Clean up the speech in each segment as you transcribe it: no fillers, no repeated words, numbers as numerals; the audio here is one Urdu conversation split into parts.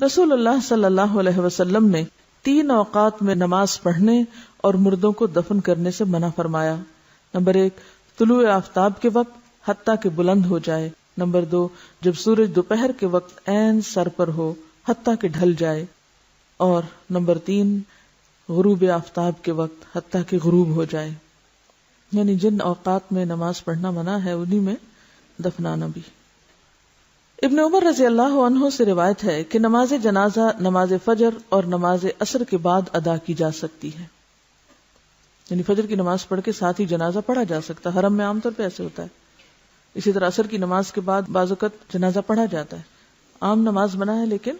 رسول اللہ صلی اللہ علیہ وسلم نے 3 اوقات میں نماز پڑھنے اور مردوں کو دفن کرنے سے منع فرمایا. نمبر 1 طلوع آفتاب کے وقت حتیٰ کہ بلند ہو جائے. نمبر 2 جب سورج دوپہر کے وقت عین سر پر ہو حتیٰ کہ ڈھل جائے. اور نمبر 3 غروب آفتاب کے وقت حتیٰ کہ غروب ہو جائے. یعنی جن اوقات میں نماز پڑھنا منع ہے انہی میں دفنانا بھی. ابن عمر رضی اللہ عنہ سے روایت ہے کہ نماز جنازہ نماز فجر اور نماز عصر کے بعد ادا کی جا سکتی ہے. یعنی فجر کی نماز پڑھ کے ساتھ ہی جنازہ پڑھا جا سکتا ہے. حرم میں عام طور پہ ایسے ہوتا ہے. اسی طرح عصر کی نماز کے بعد بعض اوقات جنازہ پڑھا جاتا ہے. عام نماز منع ہے لیکن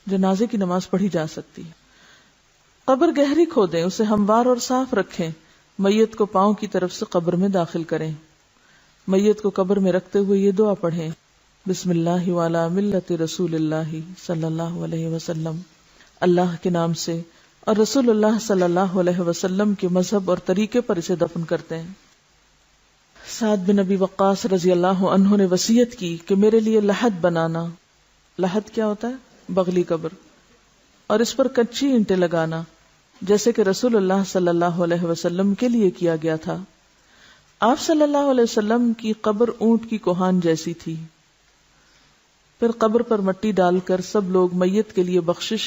جنازے کی نماز پڑھی جا سکتی ہے. قبر گہری کھودیں, اسے ہموار اور صاف رکھیں. میت کو پاؤں کی طرف سے قبر میں داخل کریں. میت کو قبر میں رکھتے ہوئے یہ دعا پڑھیں, بسم اللہ وعلی ملت رسول اللہ صلی اللہ علیہ وسلم. اللہ کے نام سے اور رسول اللہ صلی اللہ علیہ وسلم کے مذہب اور طریقے پر اسے دفن کرتے ہیں. سعد بن ابی وقاص رضی اللہ عنہ نے وصیت کی کہ میرے لیے لحد بنانا. لحد کیا ہوتا ہے؟ بغلی قبر. اور اس پر کچی اینٹیں لگانا, جیسے کہ رسول اللہ صلی اللہ علیہ وسلم کے لیے کیا گیا تھا. آپ صلی اللہ علیہ وسلم کی قبر اونٹ کی کوہان جیسی تھی. پھر قبر پر مٹی ڈال کر سب لوگ میت کے لیے بخشش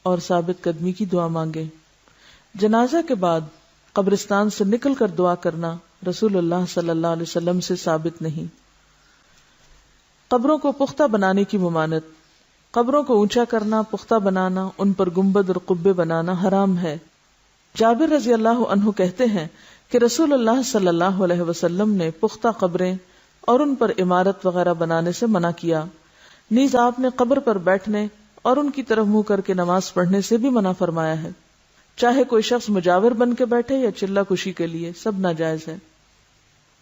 اور ثابت قدمی کی دعا مانگے. جنازہ کے بعد قبرستان سے نکل کر دعا کرنا رسول اللہ صلی اللہ علیہ وسلم سے ثابت نہیں. قبروں کو پختہ بنانے کی ممانعت. قبروں کو اونچا کرنا, پختہ بنانا, ان پر گنبد اور قبے بنانا حرام ہے. جابر رضی اللہ عنہ کہتے ہیں کہ رسول اللہ صلی اللہ علیہ وسلم نے پختہ قبریں اور ان پر عمارت وغیرہ بنانے سے منع کیا. نیز آپ نے قبر پر بیٹھنے اور ان کی طرف منہ کر کے نماز پڑھنے سے بھی منع فرمایا ہے. چاہے کوئی شخص مجاور بن کے بیٹھے یا چلہ کشی کے لیے, سب ناجائز ہے.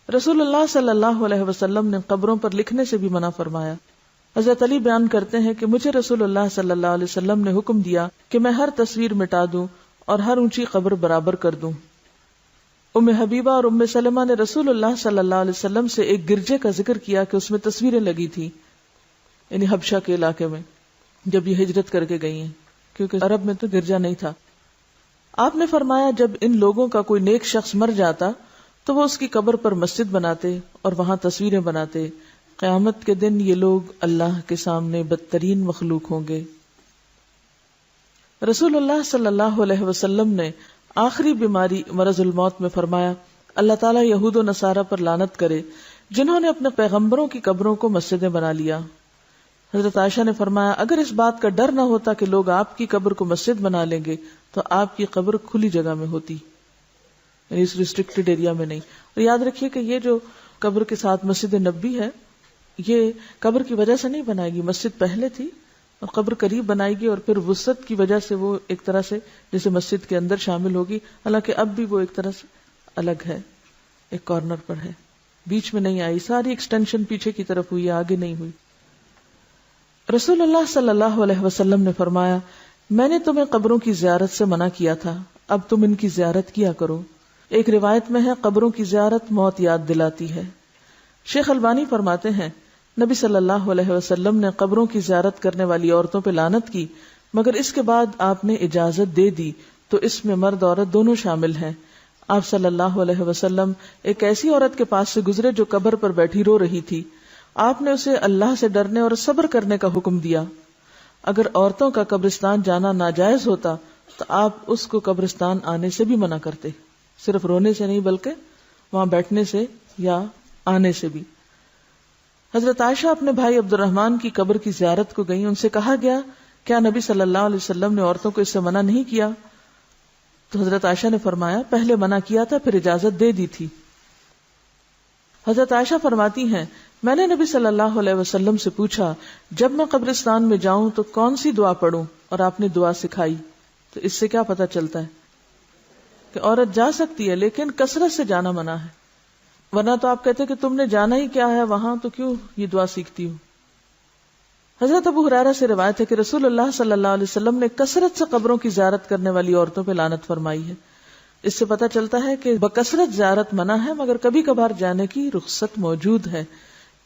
رسول اللہ صلی اللہ علیہ وسلم نے قبروں پر لکھنے سے بھی منع فرمایا. حضرت علی بیان کرتے ہیں کہ مجھے رسول اللہ صلی اللہ علیہ وسلم نے حکم دیا کہ میں ہر تصویر مٹا دوں اور ہر اونچی قبر برابر کر دوں. ام حبیبہ اور ام سلمہ نے رسول اللہ صلی اللہ علیہ وسلم سے ایک گرجے کا ذکر کیا کہ اس میں تصویریں لگی تھی, یعنی حبشہ کے علاقے میں جب یہ ہجرت کر کے گئی ہیں, کیونکہ عرب میں تو گرجا نہیں تھا. آپ نے فرمایا جب ان لوگوں کا کوئی نیک شخص مر جاتا تو وہ اس کی قبر پر مسجد بناتے اور وہاں تصویریں بناتے. قیامت کے دن یہ لوگ اللہ کے سامنے بدترین مخلوق ہوں گے. رسول اللہ صلی اللہ علیہ وسلم نے آخری بیماری مرض الموت میں فرمایا, اللہ تعالیٰ یہود و نصارہ پر لعنت کرے جنہوں نے اپنے پیغمبروں کی قبروں کو مسجدیں بنا لیا. حضرت عائشہ نے فرمایا اگر اس بات کا ڈر نہ ہوتا کہ لوگ آپ کی قبر کو مسجد بنا لیں گے تو آپ کی قبر کھلی جگہ میں ہوتی, یعنی اس ریسٹرکٹڈ ایریا میں نہیں. اور یاد رکھیے کہ یہ جو قبر کے ساتھ مسجد نبوی ہے یہ قبر کی وجہ سے نہیں بنائے گی. مسجد پہلے تھی اور قبر قریب بنائے گی اور پھر وسعت کی وجہ سے وہ ایک طرح سے جیسے مسجد کے اندر شامل ہوگی, حالانکہ اب بھی وہ ایک طرح سے الگ ہے, ایک کارنر پر ہے, بیچ میں نہیں آئی. ساری ایکسٹینشن پیچھے کی طرف ہوئی, آگے نہیں ہوئی. رسول اللہ صلی اللہ علیہ وسلم نے فرمایا میں نے تمہیں قبروں کی زیارت سے منع کیا تھا, اب تم ان کی زیارت کیا کرو. ایک روایت میں ہے قبروں کی زیارت موت یاد دلاتی ہے. شیخ البانی فرماتے ہیں نبی صلی اللہ علیہ وسلم نے قبروں کی زیارت کرنے والی عورتوں پہ لعنت کی, مگر اس کے بعد آپ نے اجازت دے دی تو اس میں مرد عورت دونوں شامل ہیں. آپ صلی اللہ علیہ وسلم ایک ایسی عورت کے پاس سے گزرے جو قبر پر بیٹھی رو رہی تھی. آپ نے اسے اللہ سے ڈرنے اور صبر کرنے کا حکم دیا. اگر عورتوں کا قبرستان جانا ناجائز ہوتا تو آپ اس کو قبرستان آنے سے بھی منع کرتے, صرف رونے سے نہیں بلکہ وہاں بیٹھنے سے یا آنے سے بھی. حضرت عائشہ اپنے بھائی عبد الرحمن کی قبر کی زیارت کو گئیں. ان سے کہا گیا کیا نبی صلی اللہ علیہ وسلم نے عورتوں کو اس سے منع نہیں کیا؟ تو حضرت عائشہ نے فرمایا پہلے منع کیا تھا پھر اجازت دے دی تھی. حضرت عائشہ فرماتی ہیں میں نے نبی صلی اللہ علیہ وسلم سے پوچھا جب میں قبرستان میں جاؤں تو کون سی دعا پڑھوں, اور آپ نے دعا سکھائی. تو اس سے کیا پتہ چلتا ہے کہ عورت جا سکتی ہے لیکن کثرت سے جانا منع ہے, ورنہ تو آپ کہتے کہ تم نے جانا ہی کیا ہے وہاں تو کیوں یہ دعا سیکھتی ہوں. حضرت ابو ہریرہ سے روایت ہے کہ رسول اللہ صلی اللہ علیہ وسلم نے کثرت سے قبروں کی زیارت کرنے والی عورتوں پہ لعنت فرمائی ہے. اس سے پتہ چلتا ہے کہ بکثرت زیارت منع ہے مگر کبھی کبھار جانے کی رخصت موجود ہے.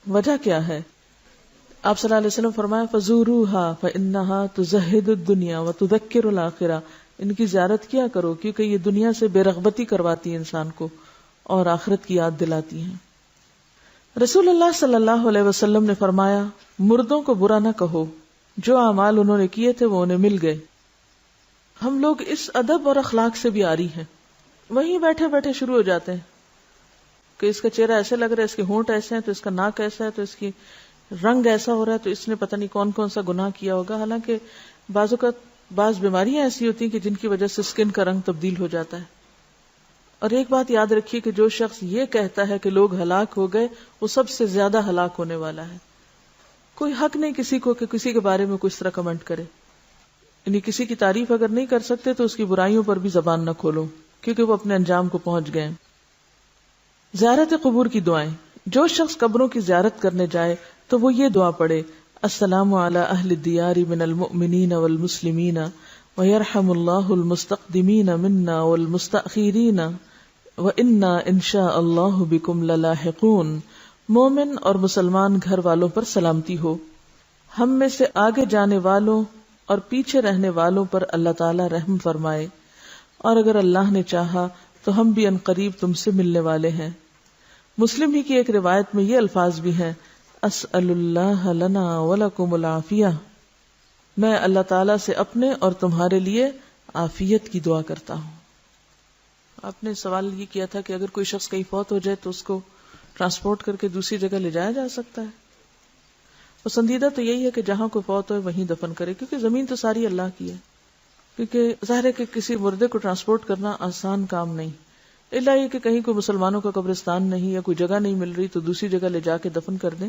وجہ کیا ہے؟ آپ صلی اللہ علیہ وسلم فرمایا فزوروها فانها تزهد الدنيا وتذكر الاخرہ، ان کی زیارت کیا کرو کیونکہ یہ دنیا سے بے رغبتی کرواتی ہے انسان کو اور آخرت کی یاد دلاتی ہیں۔ رسول اللہ صلی اللہ علیہ وسلم نے فرمایا مردوں کو برا نہ کہو، جو اعمال انہوں نے کیے تھے وہ انہیں مل گئے۔ ہم لوگ اس ادب اور اخلاق سے بھی عاری ہیں، وہیں بیٹھے بیٹھے شروع ہو جاتے ہیں کہ اس کا چہرہ ایسے لگ رہا ہے، اس کے ہونٹ ایسے ہیں تو اس کا ناک ایسا ہے تو اس کی رنگ ایسا ہو رہا ہے تو اس نے پتہ نہیں کون کون سا گناہ کیا ہوگا، حالانکہ بعض بیماریاں ایسی ہوتی ہیں کہ جن کی وجہ سے اسکن کا رنگ تبدیل ہو جاتا ہے۔ اور ایک بات یاد رکھیے کہ جو شخص یہ کہتا ہے کہ لوگ ہلاک ہو گئے، وہ سب سے زیادہ ہلاک ہونے والا ہے۔ کوئی حق نہیں کسی کو کہ کسی کے بارے میں کچھ طرح کمنٹ کرے، یعنی کسی کی تعریف اگر نہیں کر سکتے تو اس کی برائیوں پر بھی زبان نہ کھولو، کیونکہ وہ اپنے انجام کو پہنچ گئے۔ زیارت قبور کی دعائیں، جو شخص قبروں کی زیارت کرنے جائے تو وہ یہ دعا پڑھے السلام علی اہل الدیار من المؤمنین والمسلمین ویرحم اللہ المستقدمین منا والمستأخرین وإنا انشاء اللہ بکم للاحقون۔ مومن اور مسلمان گھر والوں پر سلامتی ہو، ہم میں سے آگے جانے والوں اور پیچھے رہنے والوں پر اللہ تعالی رحم فرمائے، اور اگر اللہ نے چاہا تو ہم بھی عنقریب تم سے ملنے والے ہیں۔ مسلم ہی کی ایک روایت میں یہ الفاظ بھی ہیں اسأل اللہ لنا ولکم العافیہ، میں اللہ تعالیٰ سے اپنے اور تمہارے لیے عافیت کی دعا کرتا ہوں۔ آپ نے سوال یہ کیا تھا کہ اگر کوئی شخص کہیں فوت ہو جائے تو اس کو ٹرانسپورٹ کر کے دوسری جگہ لے جایا جا سکتا ہے؟ پسندیدہ تو یہی ہے کہ جہاں کوئی فوت ہو وہیں دفن کرے، کیونکہ زمین تو ساری اللہ کی ہے۔ کیونکہ ظاہر ہے کہ کسی مردے کو ٹرانسپورٹ کرنا آسان کام نہیں، الا یہ کہ کہیں کوئی مسلمانوں کا قبرستان نہیں یا کوئی جگہ نہیں مل رہی تو دوسری جگہ لے جا کے دفن کر دیں،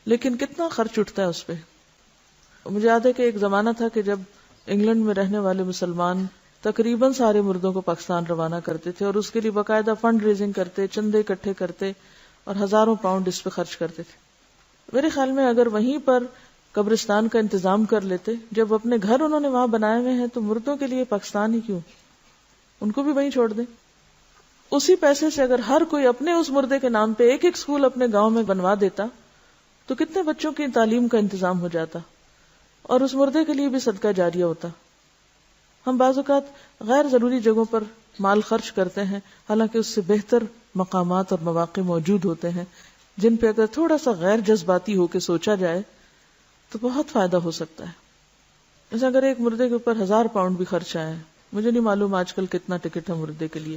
لیکن کتنا خرچ اٹھتا ہے اس پہ۔ مجھے یاد ہے کہ ایک زمانہ تھا کہ جب انگلینڈ میں رہنے والے مسلمان تقریباً سارے مردوں کو پاکستان روانہ کرتے تھے اور اس کے لیے باقاعدہ فنڈ ریزنگ کرتے، چندے اکٹھے کرتے اور ہزاروں پاؤنڈ اس پہ خرچ کرتے تھے۔ میرے خیال میں اگر وہیں پر قبرستان کا انتظام کر لیتے، جب اپنے گھر انہوں نے وہاں بنائے ہوئے ہیں تو مردوں کے لیے پاکستان ہی کیوں، ان کو بھی وہیں چھوڑ دیں۔ اسی پیسے سے اگر ہر کوئی اپنے اس مردے کے نام پہ ایک ایک اسکول اپنے گاؤں میں بنوا دیتا تو کتنے بچوں کی تعلیم کا انتظام ہو جاتا اور اس مردے کے لیے بھی صدقہ جاریہ ہوتا۔ ہم بعض اوقات غیر ضروری جگہوں پر مال خرچ کرتے ہیں، حالانکہ اس سے بہتر مقامات اور مواقع موجود ہوتے ہیں جن پہ اگر تھوڑا سا غیر جذباتی ہو کے سوچا جائے تو بہت فائدہ ہو سکتا ہے۔ جیسے اگر ایک مردے کے اوپر 1000 پاؤنڈ بھی خرچ آئے، مجھے نہیں معلوم آج کل کتنا ٹکٹ ہے مردے کے لیے،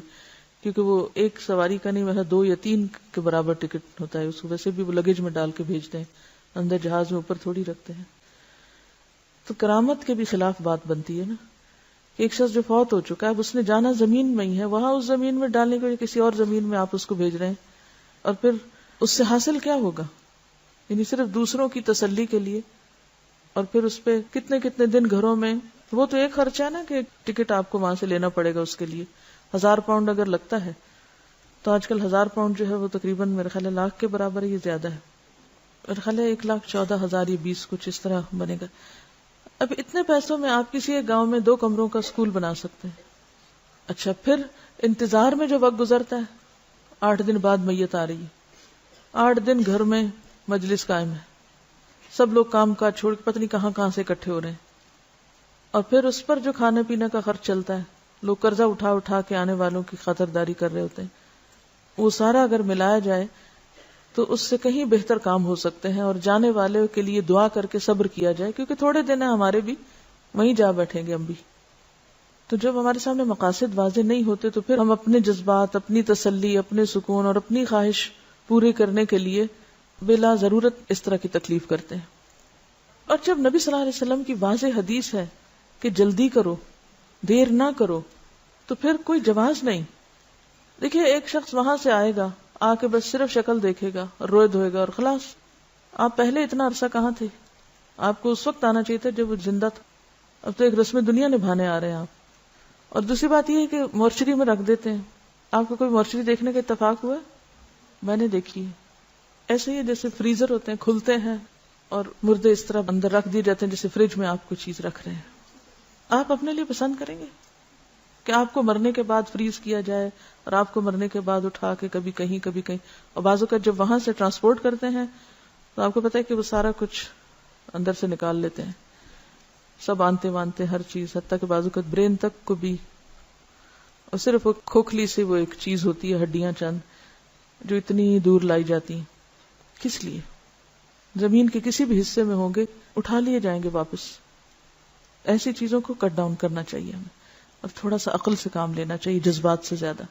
کیونکہ وہ ایک سواری کا نہیں، ویسا 2 یا 3 کے برابر ٹکٹ ہوتا ہے، اس کو ویسے بھی وہ لگیج میں ڈال کے بھیجتے ہیں، اندر جہاز میں اوپر تھوڑی رکھتے ہیں۔ تو کرامت کے بھی خلاف بات بنتی ہے نا، کہ ایک شخص جو فوت ہو چکا ہے، اب اس نے جانا زمین میں ہی ہے، وہاں اس زمین میں ڈالنے کے لیے کسی اور زمین میں آپ اس کو بھیج رہے ہیں، اور پھر اس سے حاصل کیا ہوگا؟ یعنی صرف دوسروں کی تسلی کے لیے، اور پھر اس پہ کتنے کتنے دن گھروں میں، وہ تو ایک خرچہ ہے نا کہ ٹکٹ آپ کو وہاں سے لینا پڑے گا اس کے لیے۔ 1000 پاؤنڈ اگر لگتا ہے تو آج کل 1000 پاؤنڈ جو ہے وہ تقریباً میرے خیال ہے لاکھ کے برابر ہے، یہ زیادہ ہے، میرے خیال ہے 1,14,000 یا 20 کچھ اس طرح بنے گا۔ اب اتنے پیسوں میں آپ کسی ایک گاؤں میں 2 کمروں کا اسکول بنا سکتے ہیں۔ اچھا، پھر انتظار میں جو وقت گزرتا ہے، 8 دن بعد میت آ رہی ہے، 8 دن گھر میں مجلس قائم ہے، سب لوگ کام کاج چھوڑ کے پتہ نہیں کہاں سے اکٹھے ہو رہے ہیں، اور پھر اس پر جو کھانے پینے کا خرچ چلتا ہے، لوگ قرضہ اٹھا اٹھا کے آنے والوں کی خاطرداری کر رہے ہوتے ہیں، وہ سارا اگر ملایا جائے تو اس سے کہیں بہتر کام ہو سکتے ہیں، اور جانے والے کے لیے دعا کر کے صبر کیا جائے، کیونکہ تھوڑے دن ہیں ہمارے بھی، وہیں جا بیٹھیں گے ہم بھی۔ تو جب ہمارے سامنے مقاصد واضح نہیں ہوتے تو پھر ہم اپنے جذبات، اپنی تسلی، اپنے سکون اور اپنی خواہش پوری کرنے کے لیے بلا ضرورت اس طرح کی تکلیف کرتے ہیں۔ اور جب نبی صلی اللہ علیہ وسلم کی واضح حدیث ہے کہ جلدی کرو، دیر نہ کرو، تو پھر کوئی جواز نہیں۔ دیکھیے، ایک شخص وہاں سے آئے گا، آ کے بس صرف شکل دیکھے گا اور روئے دھوئے گا اور خلاص۔ آپ پہلے اتنا عرصہ کہاں تھے؟ آپ کو اس وقت آنا چاہیے تھا جب وہ زندہ تھا، اب تو ایک رسم دنیا نبھانے آ رہے ہیں آپ۔ اور دوسری بات یہ ہے کہ مورچری میں رکھ دیتے ہیں۔ آپ کو کوئی مورچری دیکھنے کا اتفاق ہوا؟ میں نے دیکھی ہے، ایسے ہی جیسے فریزر ہوتے ہیں، کھلتے ہیں اور مردے اس طرح اندر رکھ دیے جاتے ہیں جیسے فریج میں آپ کو چیز رکھ رہے ہیں۔ آپ اپنے لیے پسند کریں گے کہ آپ کو مرنے کے بعد فریز کیا جائے اور آپ کو مرنے کے بعد اٹھا کے کبھی کہیں کبھی کہیں، اور بعض اوقات جب وہاں سے ٹرانسپورٹ کرتے ہیں تو آپ کو پتا ہے کہ وہ سارا کچھ اندر سے نکال لیتے ہیں، سب آنتے وانتے ہر چیز، حتیٰ کہ بعض اوقات برین تک کو بھی، اور صرف وہ کھوکھلی سے وہ ایک چیز ہوتی ہے، ہڈیاں چند جو اتنی دور لائی جاتی ہیں، کس لیے؟ زمین کے کسی بھی حصے میں ہوں گے اٹھا لیے جائیں گے واپس. ایسی چیزوں کو کٹ ڈاؤن کرنا چاہیے ہمیں، اور تھوڑا سا عقل سے کام لینا چاہیے جذبات سے زیادہ.